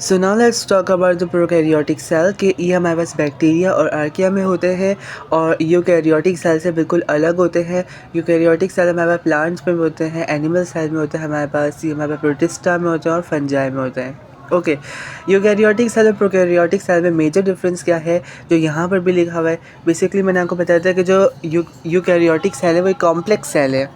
So now let's talk about the prokaryotic cell कि ये हमारे पास बैक्टीरिया और आर्किया में होते हैं और यूकैरियोटिक सेल से बिल्कुल अलग होते हैं। यूकैरियोटिक सेल हमारे पास प्लांट्स में होते हैं, एनिमल सेल में होते हैं हमारे पास, ये हमारे पास प्रोटिस्टा में होते हैं और फंजाई में होते हैं। ओके, यूकैरियोटिक सेल और प्रोकैरियोटिक सेल में मेजर डिफरेंस क्या है जो यहाँ पर भी लिखा हुआ है। बेसिकली मैंने आपको बताया था कि जो यूकैरियोटिक सेल है वो एक कॉम्प्लेक्स सेल है।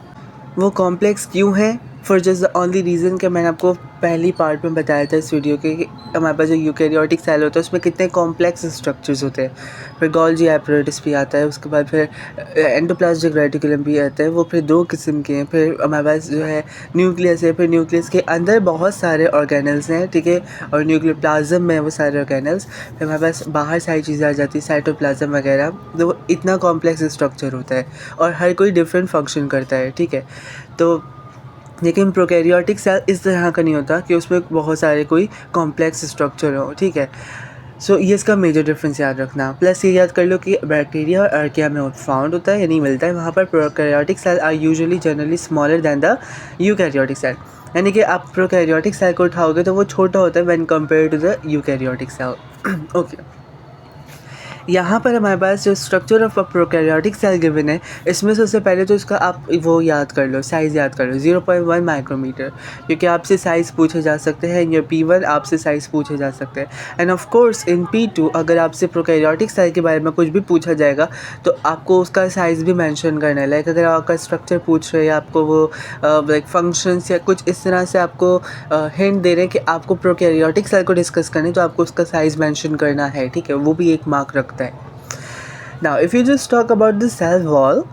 वो कॉम्प्लेक्स क्यों है? For just the only reason कि मैंने आपको पहली पार्ट में बताया था इस वीडियो के कि हमारे पास जो यूकैरियोटिक सेल होता है उसमें कितने कॉम्प्लेक्स स्ट्रक्चर्स होते हैं। फिर गोल्जी एपरेटस भी आता है, उसके बाद फिर एंडोप्लाज्मिक रेटिकुलम भी आता है, वो फिर 2 किस्म के हैं। फिर हमारे पास जो है न्यूक्लियस है, फिर न्यूक्लियस के अंदर बहुत सारे ऑर्गेनल्स हैं, ठीक है, और न्यूक्लियोप्लाज्म में वो सारे ऑर्गेनल्स। फिर हमारे पास बाहर सारी चीज़ें आ जाती हैं, साइटोप्लाज्म वगैरह। तो वो इतना कॉम्प्लेक्स स्ट्रक्चर होता है और हर कोई डिफरेंट फंक्शन करता है, ठीक है। तो लेकिन प्रोकैरियोटिक सेल इस तरह का नहीं होता कि उसमें बहुत सारे कोई कॉम्प्लेक्स स्ट्रक्चर हो, ठीक है। सो ये इसका मेजर डिफरेंस याद रखना। प्लस ये याद कर लो कि बैक्टीरिया और आर्किया में फाउंड होता है यानी मिलता है, वहाँ पर prokaryotic cell are usually generally smaller than the eukaryotic cell. यानी कि आप प्रोकैरियोटिक सेल को उठाओगे तो वो छोटा होता है when compare to the eukaryotic cell. Okay, यहाँ पर हमारे पास जो structure of a prokaryotic cell given है, इसमें सबसे पहले तो इसका आप वो याद कर लो, साइज़ याद कर लो 0.1 माइक्रोमीटर, क्योंकि आपसे साइज़ पूछे जा सकते हैं। इन योर P1 आपसे साइज़ पूछे जा सकते हैं। End of course in P2 अगर आपसे प्रोकैरियोटिक सेल के बारे में कुछ भी पूछा जाएगा तो आपको उसका साइज़ भी मेंशन करना है। लाइक अगर आपका स्ट्रक्चर पूछ रहे हैं, आपको वो लाइक फंक्शंस या कुछ इस तरह से आपको हिंट दे रहे हैं कि आपको प्रोकैरियोटिक सेल को डिस्कस करना है, तो आपको उसका साइज़ मेंशन करना है, ठीक है, वो भी एक मार्क रखता है। Now if you just talk about the cell wall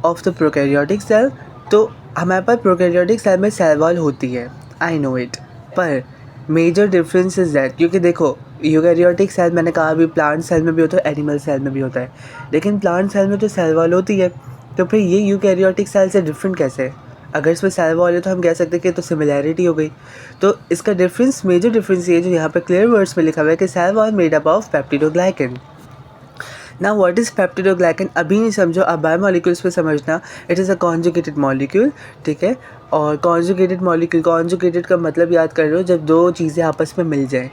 of the prokaryotic cell, तो हमारे पास प्रोकैरियोटिक सेल में सेल वॉल होती है, आई नो इट, पर मेजर डिफरेंस इज दैट, क्योंकि देखो यूकैरियोटिक सेल मैंने कहा अभी प्लांट सेल में भी होता है, एनिमल सेल में भी होता है, लेकिन प्लांट सेल में तो सेल वॉल होती है, तो फिर ये यूकैरियोटिक सेल से डिफरेंट कैसे है? अगर इसमें सेल वॉल है तो हम कह सकते हैं कि तो सिमिलैरिटी हो गई। तो इसका डिफरेंस, मेजर डिफरेंस ये जो यहाँ पे क्लियर वर्ड्स में लिखा हुआ है कि cell wall made up of peptidoglycan. ना व्हाट इज़ पेप्टिडोग्लाइकन अभी नहीं समझो, अब बायोमोलिक्यूल्स पे समझना। It is a conjugated molecule, ठीक है। और कॉन्जुगेटेड मॉलिक्यूल, कॉन्जुगेटेड का मतलब याद कर लो जब दो चीज़ें आपस में मिल जाएं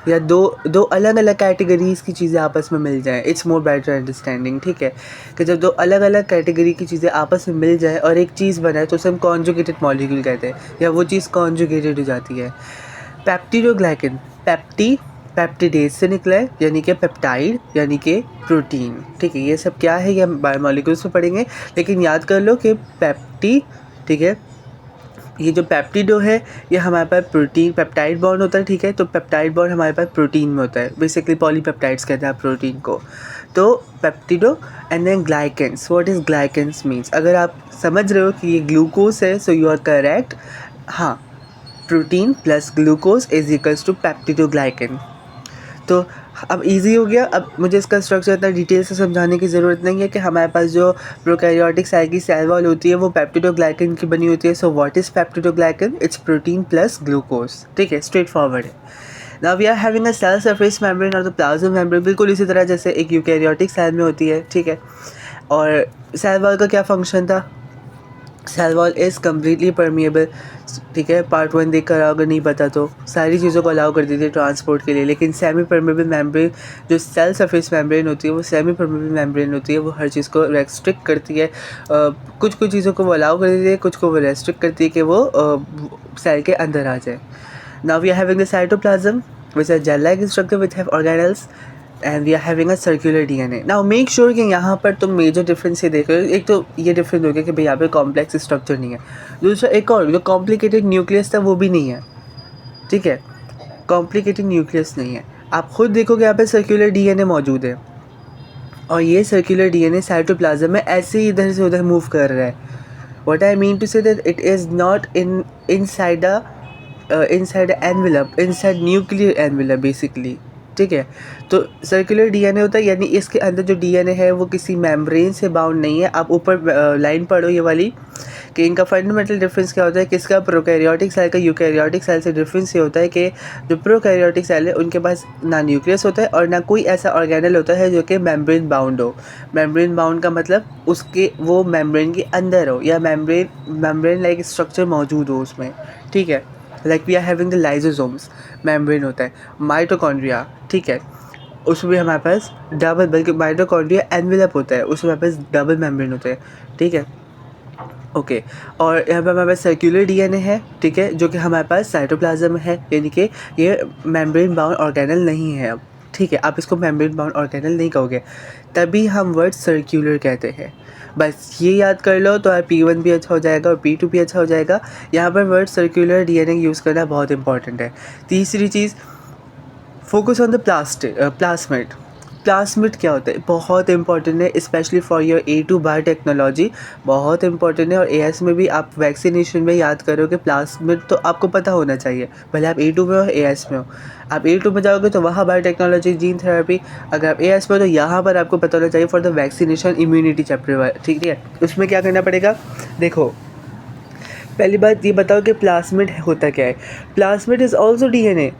या दो अलग अलग कैटेगरीज़ की चीज़ें आपस में मिल जाएं। इट्स मोर बेटर अंडरस्टैंडिंग, ठीक है, कि जब दो अलग अलग कैटेगरी की चीज़ें आपस में मिल जाए और एक चीज़ बनाए तो उसे हम कॉन्जुगेटेड मॉलिक्यूल कहते हैं, या वो चीज़ कॉन्जुगेटेड हो जाती है। पेप्टिडोग्लाइकन, पेप्टी पेप्टिडेज से निकला है, यानी कि पेप्टाइड यानी कि प्रोटीन, ठीक है। ये सब क्या है ये हम बायोमोलिक्यूल्स में पढ़ेंगे, लेकिन याद कर लो कि पेप्टी, ठीक है, ये जो पेप्टिडो है ये हमारे पास प्रोटीन पेप्टाइड बॉन्ड होता है, ठीक है। तो पेप्टाइड बॉन्ड हमारे पास प्रोटीन में होता है, बेसिकली पॉलीपेप्टाइड्स कहते हैं प्रोटीन को। तो peptido and then glycans. What is glycans means? अगर आप समझ रहे हो कि ये ग्लूकोज है सो यू आर करेक्ट। हाँ, protein plus glucose is equals to peptidoglycan. तो अब इजी हो गया। अब मुझे इसका स्ट्रक्चर इतना डिटेल से समझाने की ज़रूरत नहीं है कि हमारे पास जो प्रोकैरियोटिक सेल की सेल वॉल होती है वो पेप्टिडोग्लाइकन की बनी होती है। So what is peptidoglycan? It's protein plus glucose, ठीक है, स्ट्रेट फॉरवर्ड है। Now we are having a cell surface membrane और द प्लाज्मा मेम्ब्रेन, बिल्कुल इसी तरह जैसे एक यूकैरियोटिक सेल में होती है, ठीक है। और सेल वॉल का क्या फंक्शन था? Cell wall is completely permeable, ठीक है। पार्ट 1 देख कर अगर नहीं पता तो सारी चीज़ों को अलाउ कर देती है ट्रांसपोर्ट के लिए, लेकिन सेमी परमिएबल मेम्ब्रेन जो सेल सरफेस मेम्ब्रेन होती है वो सेमी परमिएबल मेम्ब्रेन होती है, वो हर चीज़ को रेस्ट्रिक्ट करती है। कुछ कुछ चीज़ों को वो अलाउ कर देती है, कुछ को वो रेस्ट्रिक्ट करती है कि वो सेल के अंदर आ जाए। Now we are having the cytoplasm which are gel-like structure which have organelles and we are having a circular DNA. Now make sure कि यहाँ पर तुम मेजर डिफरेंस ये देख रहे हो। एक तो ये डिफरेंस हो गया कि भाई यहाँ पे कॉम्प्लेक्स स्ट्रक्चर नहीं है, दूसरा एक और जो कॉम्प्लिकेटेड न्यूक्लियस था वो भी नहीं है, ठीक है, कॉम्प्लिकेटेड न्यूक्लियस नहीं है। आप खुद देखोगे यहाँ पे सर्कुलर DNA मौजूद है और ये सर्कुलर DNA साइटोप्लाज्म में ऐसे ही इधर से उधर मूव कर रहा है। What I mean to say that it is not inside a inside envelope, inside nuclear envelope basically, ठीक है। तो सर्कुलर डीएनए होता है, यानी इसके अंदर जो डीएनए है वो किसी मेम्ब्रेन से बाउंड नहीं है। आप ऊपर लाइन पढ़ो ये वाली कि इनका फंडामेंटल डिफरेंस क्या होता है, किसका प्रोकैरियोटिक सेल का यूकैरियोटिक सेल से डिफरेंस ये होता है कि जो प्रोकैरियोटिक सेल है उनके पास ना न्यूक्लियस होता है और ना कोई ऐसा ऑर्गेनल होता है जो कि मेम्ब्रेन बाउंड हो। मेम्ब्रेन बाउंड का मतलब उसके वो मेम्ब्रेन के अंदर हो या मेम्ब्रेन लाइक स्ट्रक्चर मौजूद हो उसमें, ठीक है। Like we are having the lysosomes, membrane होता है, माइटोकॉन्ड्रिया, ठीक है, उसमें हमारे पास डबल, बल्कि माइटोकॉन्ड्रिया एनवेलप होता है, उसमें हमारे पास डबल मेम्ब्रेन होते हैं, ठीक है, ओके। और यहाँ पे हमारे पास सर्कुलर डीएनए है, ठीक है, जो कि हमारे पास साइटोप्लाज्म में है, यानी कि ये मेम्ब्रेन बाउंड ऑर्गेनल नहीं है अब, ठीक है, आप इसको मेम्ब्रेन बाउंड ऑर्गेनल नहीं कहोगे, तभी हम वर्ड सर्कुलर कहते हैं। बस ये याद कर लो तो P1 भी अच्छा हो जाएगा और P2 भी अच्छा हो जाएगा। यहाँ पर वर्ड सर्कुलर डीएनए यूज़ करना बहुत इंपॉर्टेंट है। तीसरी चीज़, focus on the plasmid. Plasmid क्या होता है, बहुत इंपॉर्टेंट है, specially for your A2 biotechnology, बहुत इंपॉर्टेंट है। और AS में भी आप वैक्सीनेशन में याद करोगे प्लास्मिड, तो आपको पता होना चाहिए, भले आप A2 में हो AS में हो। आप A2 में जाओगे तो वहाँ बायोटेक्नोलॉजी, जीन थेरेपी, अगर आप AS में हो तो यहाँ पर आपको पता होना चाहिए for the vaccination immunity chapter, ठीक है। उसमें क्या करना पड़ेगा, देखो पहली बात ये बताओ कि प्लास्मिड होता क्या है। प्लास्मिड इज़ ऑल्सो DNA,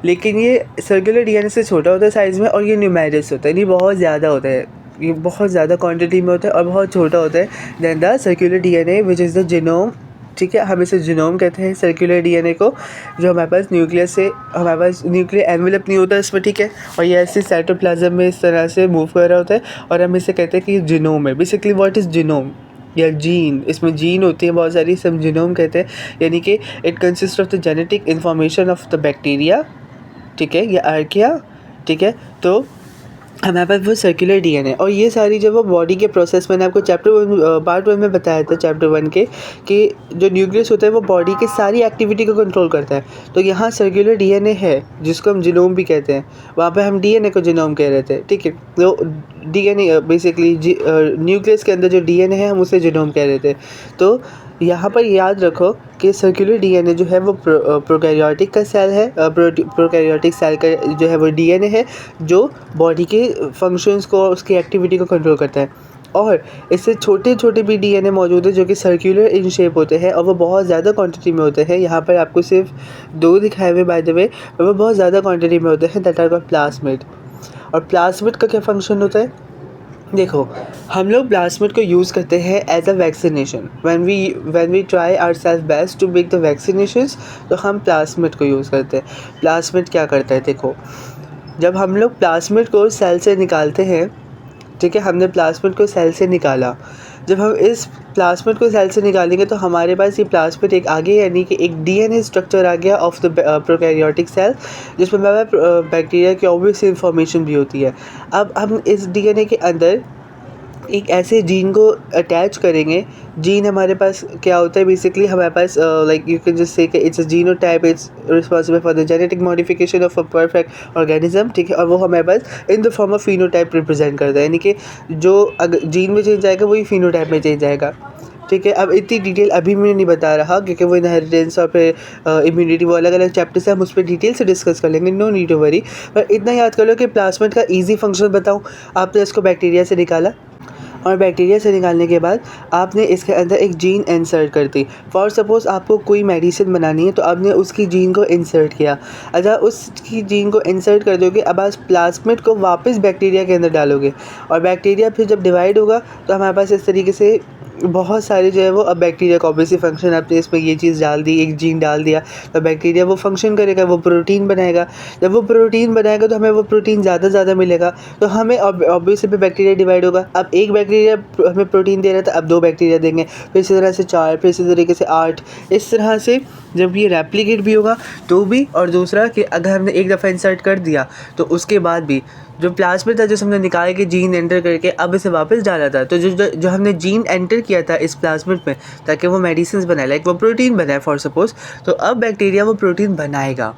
लेकिन ये सर्कुलर डीएनए से छोटा होता है साइज़ में, और ये न्यूमेरस होता है, ये बहुत ज़्यादा होता है, ये बहुत ज़्यादा क्वांटिटी में होता है और बहुत छोटा होता है than the circular DNA which is the genome, ठीक है, हम इसे जीनोम कहते हैं सर्कुलर डीएनए को, जो हमारे पास न्यूक्लियस से, हमारे पास न्यूक्लियर एनवेलप नहीं होता इसमें, ठीक है, और ये ऐसे साइटोप्लाज्म में इस तरह से मूव कर रहा होता है, और हम इसे कहते हैं कि जीनोम है। बेसिकली व्हाट इज़ जीनोम या जीन, इसमें जीन होती है बहुत सारी, सब जीनोम कहते हैं, यानी कि it consist of the genetic information of the bacteria, ठीक है, या आर्किया, ठीक है। तो हमारे पास वो सर्कुलर डीएनए, और ये सारी जब वो बॉडी के प्रोसेस, मैंने आपको पार्ट 1 में बताया था, चैप्टर 1 के, कि जो न्यूक्लियस होता है वो बॉडी की सारी एक्टिविटी को कंट्रोल करता है। तो यहाँ सर्कुलर डीएनए है जिसको हम जीनोम भी कहते हैं, वहाँ पे हम डीएनए को जीनोम कह रहे थे, ठीक है। तो डीएनए बेसिकली न्यूक्लियस के अंदर जो डीएनए है हम उसे जीनोम कह रहे थे। तो यहाँ पर याद रखो कि सर्कुलर डीएनए जो है वो प्रोकैरियोटिक का सेल है, प्रोकैरियोटिक सेल का जो है वो डीएनए है जो बॉडी के फंक्शंस को, उसकी एक्टिविटी को कंट्रोल करता है। और इससे छोटे छोटे भी डीएनए मौजूद है जो कि सर्कुलर इन शेप होते हैं, और वो बहुत ज़्यादा क्वांटिटी में होते हैं। यहाँ पर आपको सिर्फ 2 दिखाए हुए बाय द वे, वो बहुत ज़्यादा क्वांटिटी में होते हैं, दैट आर कॉल्ड प्लास्मिड। और प्लास्मिड का क्या फंक्शन होता है, देखो हम लोग प्लास्मिड को यूज़ करते हैं as a vaccination, when we try our self best to make the vaccinations, तो हम प्लास्मिड को यूज़ करते हैं। प्लास्मिड क्या करता है, देखो जब हम लोग प्लास्मिड को सेल से निकालते हैं, ठीक है, हमने प्लास्मिड को सेल से निकाला, जब हम इस प्लास्मिड को सेल से निकालेंगे तो हमारे पास ये प्लास्मिड एक आगे, यानी कि एक डीएनए स्ट्रक्चर आ गया ऑफ द प्रोकैरियोटिक सेल, जिसमें बैक्टीरिया की ऑब्वियस इंफॉर्मेशन भी होती है। अब हम इस डीएनए के अंदर एक ऐसे जीन को अटैच करेंगे। जीन हमारे पास क्या होता है, बेसिकली हमारे पास like you can just say that it's a genotype, it's responsible for the genetic modification of a perfect organism, ठीक है, और वो हमारे पास in the form of phenotype represent करता है, यानी कि जो अगर जीन में चेंज आएगा वही फिनोटाइप में चेंज आएगा, ठीक है। अब इतनी डिटेल अभी मैं नहीं बता रहा क्योंकि वो इनहेरिटेंस और फिर इम्यूनिटी वो अलग अलग चैप्टर्स हैं, हम उस पर डिटेल से डिस्कस कर लेंगे, नो नीड टू वरी। पर इतना याद कर लो कि प्लास्मिड का ईजी फंक्शन बताऊँ, आपने इसको बैक्टीरिया से निकाला, और बैक्टीरिया से निकालने के बाद आपने इसके अंदर एक जीन इंसर्ट कर दी। फॉर सपोज़ आपको कोई मेडिसिन बनानी है तो आपने उसकी जीन को इंसर्ट किया। अच्छा, उसकी जीन को इंसर्ट कर दोगे, अब आप प्लास्मिड को वापस बैक्टीरिया के अंदर डालोगे, और बैक्टीरिया फिर जब डिवाइड होगा तो हमारे पास इस तरीके से बहुत सारे जो है वो, अब बैक्टीरिया का ऑब्वियसली फंक्शन, आपने इसमें ये चीज़ डाल दी, एक जीन डाल दिया, तो बैक्टीरिया वो फंक्शन करेगा, वो प्रोटीन बनाएगा। जब वो प्रोटीन बनाएगा तो हमें वो प्रोटीन ज़्यादा मिलेगा, तो हमें ऑब्वियसली फिर बैक्टीरिया डिवाइड होगा। अब एक बैक्टीरिया हमें प्रोटीन दे रहा था, अब 2 बैक्टीरिया देंगे, फिर इसी तरह से 4, फिर इसी तरीके से 8, इस तरह से जब ये रेप्लिकेट भी होगा तो भी। और दूसरा कि अगर हमने एक दफ़ा इंसर्ट कर दिया तो उसके बाद भी जो प्लास्मिड था, जो हमने निकाल के जीन एंटर करके अब इसे वापस डाला था, तो जो हमने जीन एंटर किया था इस प्लास्मिड में ताकि वो मेडिसिन बनाए, लाइक वो प्रोटीन बनाए फॉर सपोज, तो अब बैक्टीरिया वो प्रोटीन बनाएगा,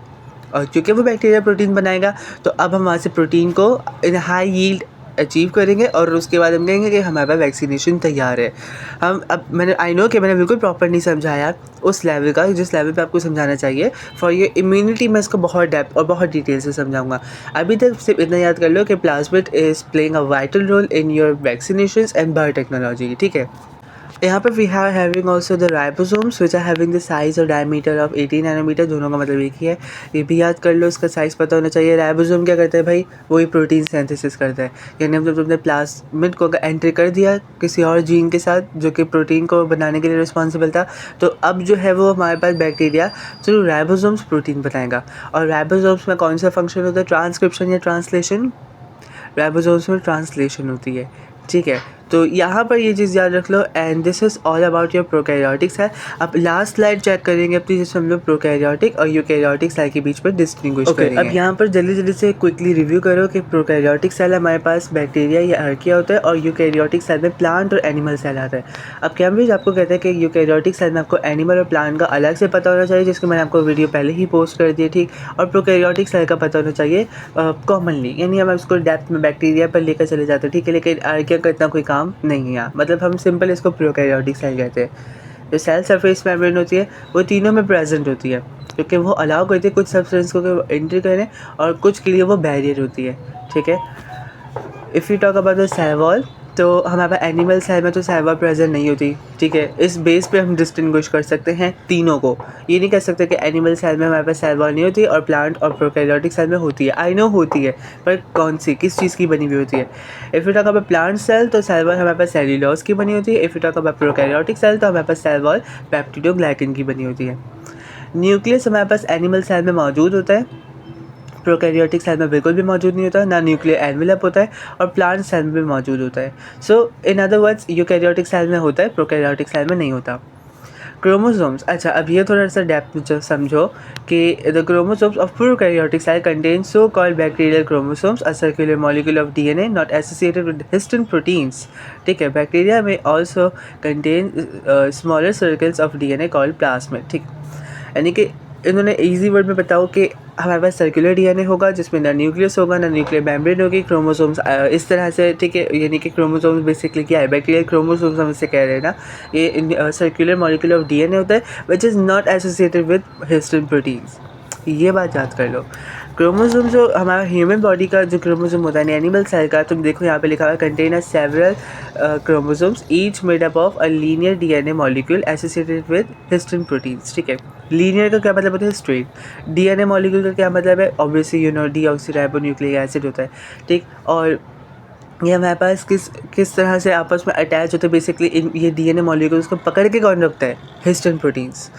और क्योंकि वो बैक्टीरिया प्रोटीन बनाएगा तो अब हम वहाँ से प्रोटीन को इन हाई यील्ड अचीव करेंगे, और उसके बाद हम कहेंगे कि हमारे पास वैक्सीनेशन तैयार है। हम अब मैंने आई नो कि मैंने बिल्कुल प्रॉपर नहीं समझाया उस लेवल का जिस लेवल पे आपको समझाना चाहिए। फॉर योर इम्यूनिटी मैं इसको बहुत डेप्थ और बहुत डिटेल से समझाऊंगा। अभी तक सिर्फ इतना याद कर लो कि plasmid is playing a vital role in your vaccinations and biotechnology, ठीक है। यहाँ पे we have having also the ribosomes which are having the size और डायमीटर ऑफ 18 नैनोमीटर, दोनों का मतलब एक ही है, ये भी याद कर लो, इसका साइज़ पता होना चाहिए। राइबोसोम क्या करता है भाई, वही प्रोटीन सिंथेसिस करता है, यानी जब तुमने प्लाज्मिड को एंट्री कर दिया किसी और जीन के साथ जो कि प्रोटीन को बनाने के लिए रिस्पॉन्सिबल था, तो अब जो है वो हमारे पास बैक्टीरिया थ्रू राइबोसोम्स प्रोटीन बनाएगा। और राइबोसोम्स में कौन सा फंक्शन होता है, ट्रांसक्रिप्शन या ट्रांसलेशन, राइबोसोम्स में ट्रांसलेशन होती है, ठीक है। तो यहाँ पर ये चीज़ याद रख लो। And this is all about your prokaryotic cell. अब लास्ट स्लाइड चेक करेंगे अपनी, जिसमें हम लोग प्रोकैरियोटिक और यूकैरियोटिक सेल के बीच में डिस्टिंग्विश करेंगे। अब यहाँ पर जल्दी जल्दी से क्विकली रिव्यू करो कि प्रोकैरियोटिक सेल हमारे पास बैक्टीरिया या आर्किया होता है और यूकैरियोटिक सेल में प्लांट और एनिमल सेल आता है। अब कैम्ब्रिज आपको कहता है कि यूकैरियोटिक सेल में आपको एनिमल और प्लांट का अलग से पता होना चाहिए, जिसको मैंने आपको वीडियो पहले ही पोस्ट कर दी है, ठीक। और प्रोकैरियोटिक सेल का पता होना चाहिए कॉमनली, यानी हम इसको डेप्थ में बैक्टीरिया पर लेकर चले जाते हैं, ठीक है। लेकिन आर्किया का इतना कोई काम नहीं है, मतलब हम सिंपल इसको प्रोकैरियोटिक सेल कहते हैं। जो सेल सरफेस मेम्ब्रेन होती है वो तीनों में प्रेजेंट होती है, क्योंकि वो अलाउ करती है कुछ सब्सटेंस को एंट्री करें और कुछ के लिए वो बैरियर होती है, ठीक है। If you talk about the cell wall, तो हमारे पास एनिमल सेल में तो सेल वॉल प्रेजेंट नहीं होती, ठीक है। इस बेस पे हम डिस्टिंग्विश कर सकते हैं तीनों को, ये नहीं कह सकते कि एनिमल सेल में हमारे पास सेल वॉल नहीं होती और प्लांट और प्रोकैरियोटिक सेल में होती है। आई नो होती है, पर कौन सी, किस चीज़ की बनी हुई होती है। If you talk about plant cell, तो सेल वॉल हमारे पास सेल्यूलोज की बनी होती है। If you talk about prokaryotic cell, तो हमारे पास सेल वॉल पेप्टिडोग्लाइकन की बनी होती है। न्यूक्लियस हमारे पास एनिमल सेल में मौजूद होता है, प्रोकैरियोटिक सेल में बिल्कुल भी मौजूद नहीं होता, ना न्यूक्लियर एनवेलप होता है, और प्लांट सेल में भी मौजूद होता है। So in other words eukaryotic cell में होता है, प्रोकैरियोटिक सेल में नहीं होता। क्रोमोसोम्स, अच्छा अब ये थोड़ा सा डेप्थ में समझो कि the chromosomes of prokaryotic cell contain so called bacterial chromosomes, a circular molecule of DNA not associated with histone proteins, ठीक है। बैक्टीरिया में also contain smaller circles of DNA called plasmid, ठीक। यानी कि इन्होंने इजी वर्ड में बताओ कि हमारे पास सर्कुलर डीएनए होगा जिसमें ना न्यूक्लियस होगा ना न्यूक्लियर मेम्ब्रेन होगी, क्रोमोसोम्स इस तरह से, ठीक है। यानी कि क्रोमोसोम्स बेसिकली क्या है, बैक्टीरियल क्रोमोसोम्स हम इससे कह रहे हैं ना, ये सर्कुलर मॉलिक्यूल ऑफ डीएनए होता है which is not associated with histone proteins, ये बात याद कर लो। क्रोमोसोम जो हमारा ह्यूमन बॉडी का जो क्रोमोसोम होता है एनिमल सेल का, तुम देखो यहाँ पे लिखा हुआ है contain several chromosomes each made up of a linear DNA molecule associated with histone proteins, ठीक है। लीनियर का क्या मतलब होता है, स्ट्रेट। डीएनए मॉलिक्यूल का क्या मतलब है, obviously you know deoxyribonucleic acid होता है, ठीक। और ये हमारे पास किस तरह से आपस में अटैच होते हैं, बेसिकली इन ये डीएनए मॉलिक्यूल्स को पकड़ के कौन रखता है, हिस्टिन प्रोटीन्स,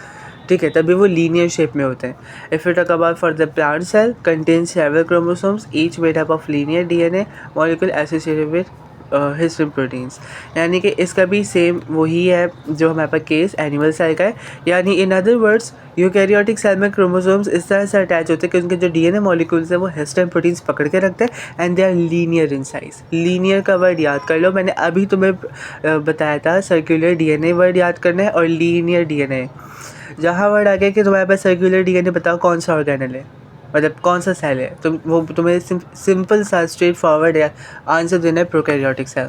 ठीक है। तभी वो लीनियर शेप में होते हैं। If you talk about for the plant cell contain several chromosomes each made up of linear DNA molecule associated with histone proteins, यानी कि इसका भी सेम वही है जो हमारे पास केस एनिमल सेल का है। यानी in other words eukaryotic cell में क्रोमोसोम्स इस तरह से अटैच होते हैं कि उनके जो डीएनए मॉलिक्यूल्स हैं वो हिस्टिन प्रोटीन्स पकड़ के रखते हैं and they are linear in size. Linear का वर्ड याद कर लो, मैंने अभी तुम्हें बताया था सर्कुलर डीएनए वर्ड याद करना है और लीनियर डीएनए। जहाँ वर्ड आ गया कि तुम्हारे पास सर्कुलर डीएनए, बताओ कौन सा ऑर्गेनल है, मतलब कौन सा सेल है, तुम्हें सिंपल सा स्ट्रेट फॉरवर्ड है आंसर देना है, प्रोकैरियोटिक सेल।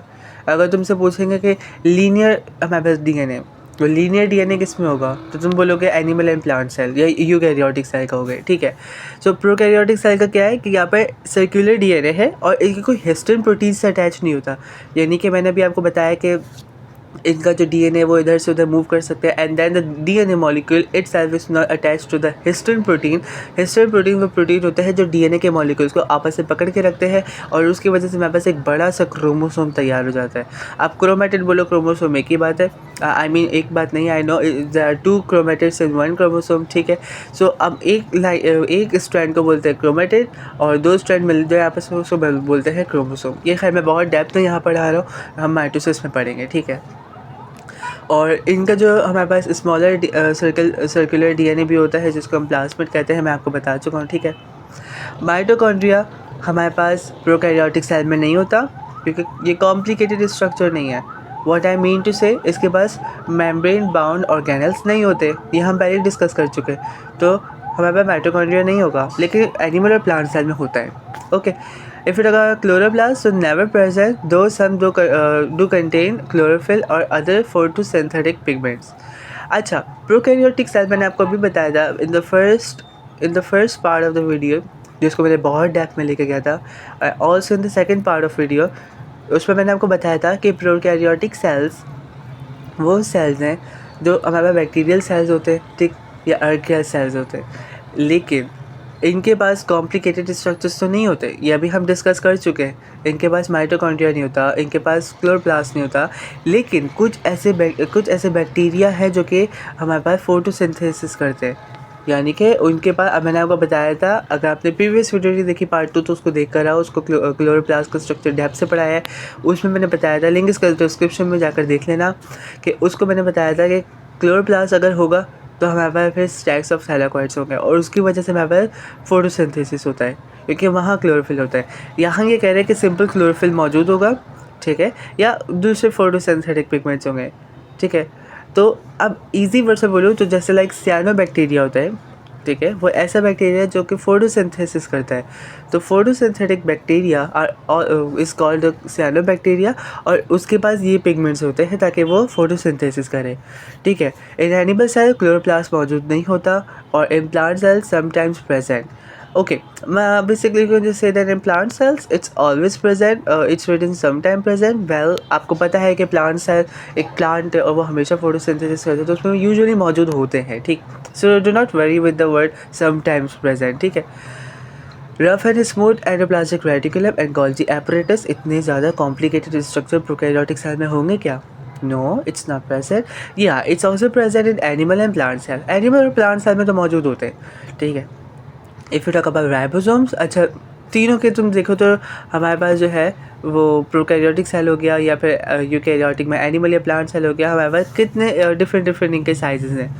अगर तुमसे पूछेंगे कि लीनियर हमारे पास डीएनए, तो लीनियर डीएनए किस में होगा, तो तुम बोलोगे एनिमल एंड प्लांट सेल या यूकैरियोटिक सेल का हो गया, ठीक है। सो प्रोकैरियोटिक सेल का क्या है कि यहाँ पर सर्कुलर डीएनए है और इनकी कोई हिस्टिन प्रोटीन से अटैच नहीं होता, यानी कि मैंने अभी आपको बताया कि इनका जो डीएनए वो इधर से उधर मूव कर सकते हैं and then the DNA molecule itself is not attached to the histone protein. Histone protein वो प्रोटीन होता है जो डीएनए के मॉलिक्यूल्स को आपस में पकड़ के रखते हैं और उसकी वजह से हमारे पास एक बड़ा सा क्रोमोसोम तैयार हो जाता है। आप क्रोमेटिड बोलो, क्रोमोसोम एक ही बात है, आई मीन एक बात नहीं, I know there are 2 chromatids in 1 chromosome, ठीक है। सो अब एक स्ट्रैंड को बोलते हैं क्रोमेटिड और 2 स्ट्रैंड मिल जाए आपस में उसको बोलते हैं क्रोमोसोम। ये खैर मैं बहुत डेप्थ में यहाँ पढ़ा रहा हूँ, हम माइटोसिस में पढ़ेंगे, ठीक है। और इनका जो हमारे पास स्मॉलर सर्कुलर डीएनए भी होता है जिसको हम प्लाज्मिड कहते हैं, मैं आपको बता चुका हूँ, ठीक है। माइटोकॉन्ड्रिया हमारे पास प्रोकैरियोटिक सेल में नहीं होता क्योंकि ये कॉम्प्लिकेटेड स्ट्रक्चर नहीं है। व्हाट आई मीन टू से, इसके पास मेम्ब्रेन बाउंड ऑर्गेनल्स नहीं होते, ये हम पहले डिस्कस कर चुके, तो हमारे पास माइटोकॉन्ड्रिया नहीं होगा, लेकिन एनिमल और प्लांट सेल में होता है, okay. If you talk about chloroplasts, so never present, though some do contain chlorophyll or other photosynthetic pigments. अच्छा, प्रोकैरियोटिक सेल मैंने आपको अभी बताया था in the first part of the video, जिसको मैंने बहुत डेप्थ में लेके गया था, also in the second part of video, उसमें मैंने आपको बताया था कि प्रोकैरियोटिक सेल्स वो सेल्स हैं जो हमारे पास बैक्टीरियल सेल्स होते हैं, ठीक, या आर्किया सेल्स होते हैं, लेकिन इनके पास कॉम्प्लिकेटेड स्ट्रक्चर्स तो नहीं होते, ये अभी हम डिस्कस कर चुके हैं। इनके पास माइटोकॉन्ड्रिया नहीं होता, इनके पास क्लोरोप्लास्ट नहीं होता, लेकिन कुछ ऐसे बैक्टीरिया है जो कि हमारे पास फोटोसिंथेसिस करते हैं, यानी कि उनके पास, अब मैंने आपको बताया था, अगर आपने प्रीवियस वीडियो देखी पार्ट 2 तो उसको देख कर आओ, उसको क्लोरोप्लास्ट का स्ट्रक्चर डेप्थ से पढ़ाया है, उसमें मैंने बताया था, लिंक इसका डिस्क्रिप्शन में जाकर देख लेना, कि उसको मैंने बताया था कि क्लोरोप्लास्ट अगर होगा तो हमारे पास फिर स्टैक्स ऑफ थैलाकॉइड्स होंगे और उसकी वजह से हमारे पास फोटोसिंथेसिस होता है, क्योंकि वहाँ क्लोरोफिल होता है। यहाँ ये कह रहे हैं कि सिंपल क्लोरोफिल मौजूद होगा, ठीक है, या दूसरे फोटोसिंथेटिक पिगमेंट्स होंगे, ठीक है। तो अब इजी वर्ड से बोलूँ तो जैसे लाइक सियानोबैक्टीरिया होता है, ठीक है, वो ऐसा बैक्टीरिया है जो कि फोटोसिंथेसिस करता है। तो फोटोसिंथेटिक बैक्टीरिया इज कॉल्ड सियानोबैक्टीरिया, और उसके पास ये पिगमेंट्स होते हैं ताकि वो फोटोसिंथेसिस करे, ठीक है। इन एनिमल सेल क्लोरोप्लास्ट मौजूद नहीं होता, और in plant cell sometimes present. Okay, basically going to say that in plant cells it's always present, it's written sometime present. Well, आपको पता है कि plant cell एक plant है और वो हमेशा photosynthesis करते हैं, तो उसमें usually मौजूद होते हैं, ठीक। So do not worry with the word sometimes present, ठीक है। Rough and smooth endoplasmic reticulum and Golgi apparatus, इतने ज़्यादा कॉम्प्लिकेटेड स्ट्रक्चर प्रोकैरियोटिक सेल में होंगे क्या? No, it's not present. या it's also present in animal and plant cell. Animal और plant cell में तो मौजूद होते हैं, ठीक है। If you talk about ribosomes, अच्छा, तीनों के तुम देखो तो हमारे पास जो है वो प्रोकैरियोटिक सेल हो गया या फिर यूकैरियोटिक में एनिमल या प्लांट सेल हो गया, हमारे पास कितने डिफरेंट इनके साइजेस हैं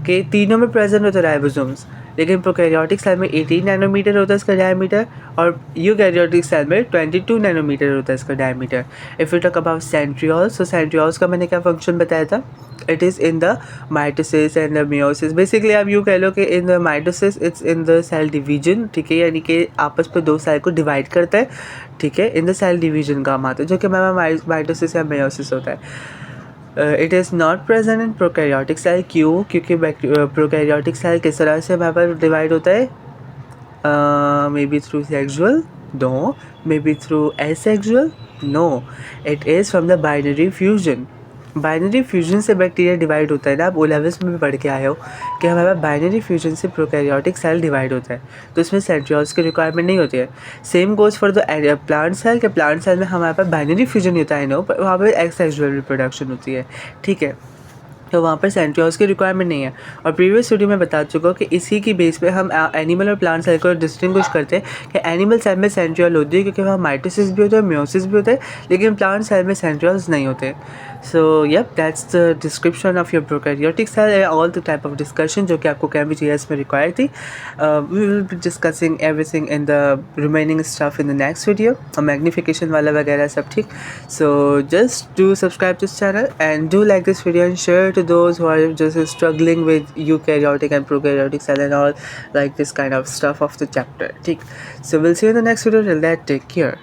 कि तीनों में प्रेजेंट होते हैं राइबोसोम्स। लेकिन प्रोकैरियोटिक सेल में 18 नैनोमीटर होता है इसका डायमीटर, और यूकैरियोटिक सेल में 22 नैनोमीटर होता है इसका diameter. If you talk about centrioles, तो सेंट्रियोल्स का मैंने क्या फंक्शन बताया था, it is in the mitosis and the meiosis. Basically आप यूँ कह लो कि in the mitosis it's in the cell division, ठीक है, यानी कि आपस में दो सेल को डिवाइड करता है, ठीक है, इन द सेल डिवीजन काम आता है, जो कि हमारा माइटोसिस या मियोसिस होता है। It is not present in prokaryotic cell, क्यों? क्योंकि प्रोकैरियोटिक सेल किस तरह से हमारे पास डिवाइड होता है, may be through sexual, no, may be through asexual, no, it is from the binary fusion. Binary fusion से बैक्टीरिया डिवाइड होता है ना, आप ओ लेवल्स में भी पढ़ के आए हो कि हमारे पास बाइनरी फ्यूजन से प्रोकैरियोटिक सेल डिवाइड होता है, तो इसमें सेंट्रियोल्स की रिक्वायरमेंट नहीं होती है। Same goes for the plant cell, के प्लांट सेल में हमारे पास बाइनरी फ्यूजन होता है नो, पर वहाँ पर एक्सेक्सुअल रिप्रोडक्शन होती है, ठीक है, तो वहाँ पर सेंट्रियोल्स की रिक्वायरमेंट नहीं है। और प्रीवियस वीडियो में बता चुका हूँ कि इसी की बेस पे हम एनिमल और प्लांट सेल को डिस्टिंग्विश करते हैं कि एनिमल सेल में सेंट्रियोल होती है क्योंकि वहाँ माइटोसिस भी होता है, म्योसिस भी होता है, लेकिन प्लांट सेल में सेंट्रियोल्स नहीं होते। So yup, that's the description of your prokaryotic cell and all the type of discussion जो कि आपको केमिस्ट्री में रिक्वायर्ड थी। We will be discussing everything in the remaining stuff in the next video, magnification वाला वगैरह सब, ठीक। So just do subscribe this channel and do like this video and share to those who are just struggling with eukaryotic and prokaryotic cell and all like this kind of stuff of the chapter. So we'll see you in the next video. Till that, take care.